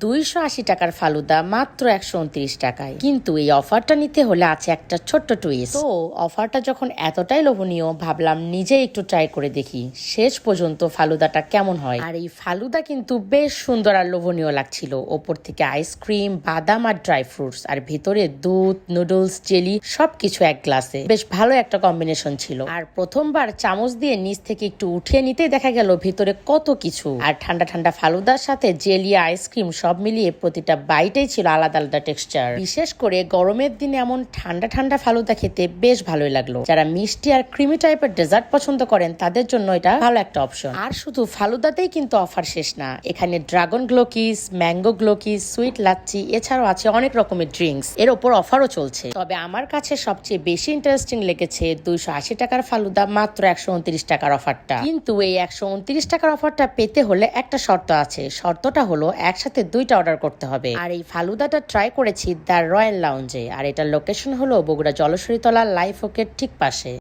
280 টাকার ফালুদা মাত্র 129 টাকায়। কিন্তু এই অফারটা নিতে হলে আছে একটা ছোট্ট টুইস্ট। তো অফারটা যখন এতটাই লোভনীয়, ভাবলাম নিজে একটু ট্রাই করে দেখি শেষ পর্যন্ত ফালুদাটা কেমন হয়। আর এই ফালুদা কিন্তু বেশ সুন্দর আর লোভনীয় লাগছিল। ওপর থেকে আইসক্রিম, বাদাম আর ড্রাই ফ্রুটস, আর ভিতরে দুধ, নুডলস, জেলি সবকিছু এক গ্লাসে। বেশ ভালো একটা কম্বিনেশন ছিল। আর প্রথমবার চামচ দিয়ে নিচ থেকে একটু উঠিয়ে নিতেই দেখা গেল ভিতরে কত কিছু। আর ঠান্ডা ঠান্ডা ফালুদার সাথে জেলি, আইসক্রিম সব মিলিয়ে প্রতিটা বাইটেই ছিল আলাদা আলাদা টেক্সচার। বিশেষ করে গরমের দিনে এমন ঠান্ডা ঠান্ডা ফালুদা খেতে বেশ ভালোই লাগলো। যারা মিষ্টি আর ক্রিমি টাইপের ডেজার্ট পছন্দ করেন তাদের জন্য এটা ভালো একটা অপশন। আর শুধু ফালুদাতেই কিন্তু অফার শেষ না, এখানে ড্রাগন গ্লোকিস, ম্যাঙ্গো গ্লোকিস, সুইট লাচ্ছি, এছাড়াও আছে অনেক রকমের ড্রিঙ্কস। এর ওপর অফারও চলছে। তবে আমার কাছে সবচেয়ে বেশি ইন্টারেস্টিং লেগেছে 280 টাকার ফালুদা মাত্র 129 টাকার অফারটা। কিন্তু এই 129 টাকার অফারটা পেতে হলে একটা শর্ত আছে। শর্তটা হলো একসাথে দুইটা অর্ডার করতে হবে। আর এই ফালুদাটা ট্রাই করেছি দ্য রয়্যাল লাউঞ্জে। আর এটার লোকেশন হলো বগুড়া জলসরিতলা লাইফ ওকের ঠিক পাশে।